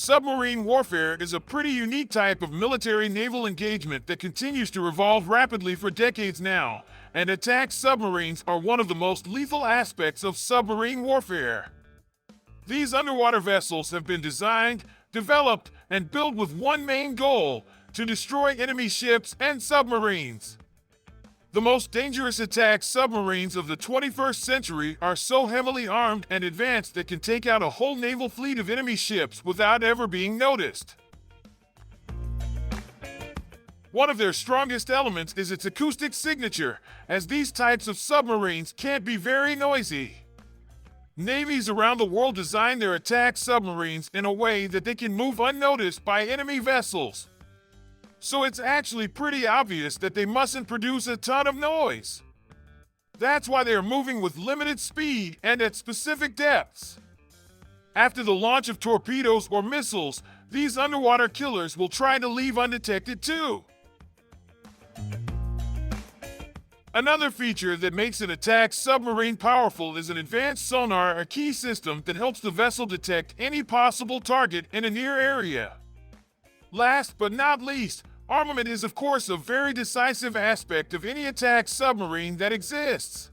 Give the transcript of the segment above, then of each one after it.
Submarine warfare is a pretty unique type of military-naval engagement that continues to evolve rapidly for decades now, and attack submarines are one of the most lethal aspects of submarine warfare. These underwater vessels have been designed, developed, and built with one main goal: to destroy enemy ships and submarines. The most dangerous attack submarines of the 21st century are so heavily armed and advanced that can take out a whole naval fleet of enemy ships without ever being noticed. One of their strongest elements is its acoustic signature, as these types of submarines can't be very noisy. Navies around the world design their attack submarines in a way that they can move unnoticed by enemy vessels. So it's actually pretty obvious that they mustn't produce a ton of noise. That's why they are moving with limited speed and at specific depths. After the launch of torpedoes or missiles, these underwater killers will try to leave undetected too. Another feature that makes an attack submarine powerful is an advanced sonar or key system that helps the vessel detect any possible target in a near area. Last but not least, armament is of course a very decisive aspect of any attack submarine that exists.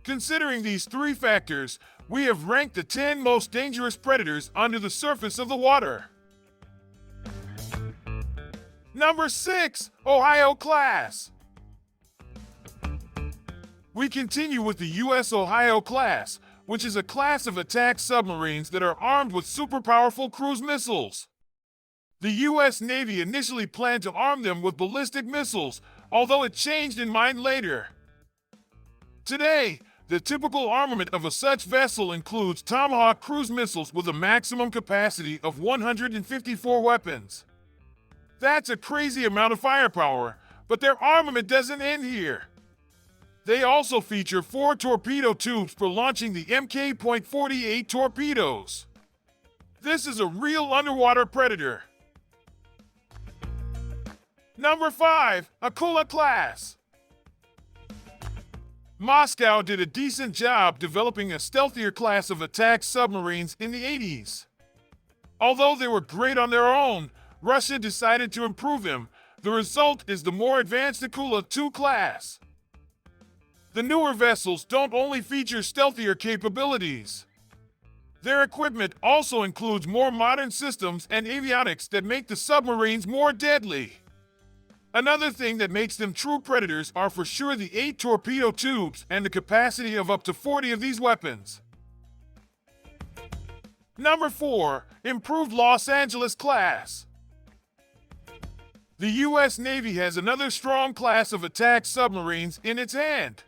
Considering these three factors, we have ranked the 10 most dangerous predators under the surface of the water. Number 6. Ohio Class. We continue with the U.S. Ohio Class, which is a class of attack submarines that are armed with super powerful cruise missiles. The U.S. Navy initially planned to arm them with ballistic missiles, although it changed in mind later. Today, the typical armament of a such vessel includes Tomahawk cruise missiles with a maximum capacity of 154 weapons. That's a crazy amount of firepower, but their armament doesn't end here. They also feature 4 torpedo tubes for launching the Mk.48 torpedoes. This is a real underwater predator. Number 5. Akula Class. Moscow did a decent job developing a stealthier class of attack submarines in the 80s. Although they were great on their own, Russia decided to improve them. The result is the more advanced Akula II class. The newer vessels don't only feature stealthier capabilities. Their equipment also includes more modern systems and avionics that make the submarines more deadly. Another thing that makes them true predators are for sure the 8 torpedo tubes and the capacity of up to 40 of these weapons. Number 4. Improved Los Angeles Class. The U.S. Navy has another strong class of attack submarines in its hand.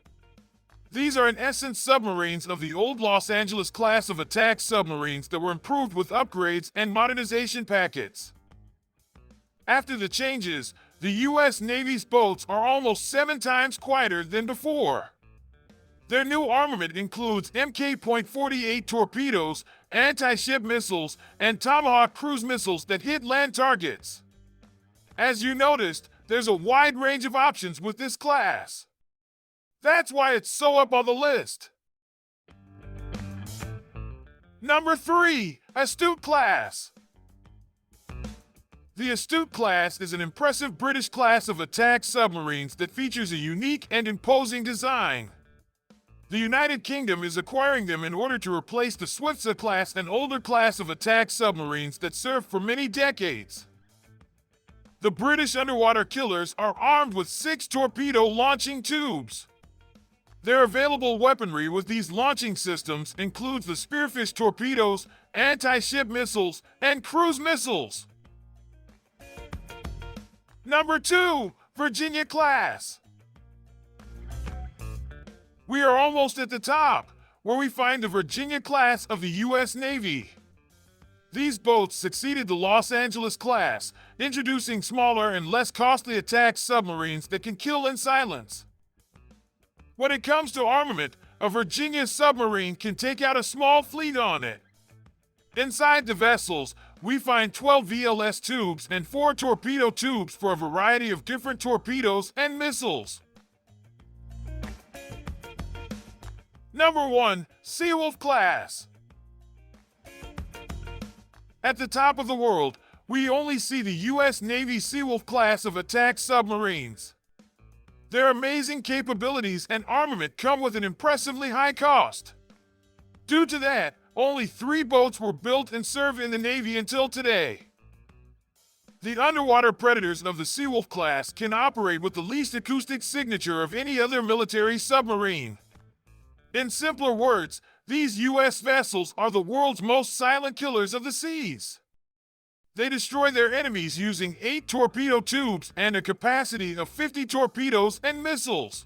These are in essence submarines of the old Los Angeles class of attack submarines that were improved with upgrades and modernization packets. After the changes, the U.S. Navy's boats are almost 7 times quieter than before. Their new armament includes Mk.48 torpedoes, anti-ship missiles, and Tomahawk cruise missiles that hit land targets. As you noticed, there's a wide range of options with this class. That's why it's so up on the list. Number 3. Astute Class. The Astute class is an impressive British class of attack submarines that features a unique and imposing design. The United Kingdom is acquiring them in order to replace the Swiftsure class, an older class of attack submarines that served for many decades. The British underwater killers are armed with 6 torpedo launching tubes. Their available weaponry with these launching systems includes the Spearfish torpedoes, anti-ship missiles, and cruise missiles. Number 2. Virginia Class. We are almost at the top, where we find the Virginia class of the U.S. Navy. These boats succeeded the Los Angeles class, introducing smaller and less costly attack submarines that can kill in silence. When it comes to armament, a Virginia submarine can take out a small fleet on it. Inside the vessels, we find 12 VLS tubes and 4 torpedo tubes for a variety of different torpedoes and missiles. Number 1. Seawolf Class. At the top of the world, we only see the U.S. Navy Seawolf class of attack submarines. Their amazing capabilities and armament come with an impressively high cost. Due to that, only 3 boats were built and serve in the Navy until today. The underwater predators of the Seawolf class can operate with the least acoustic signature of any other military submarine. In simpler words, these U.S. vessels are the world's most silent killers of the seas. They destroy their enemies using 8 torpedo tubes and a capacity of 50 torpedoes and missiles.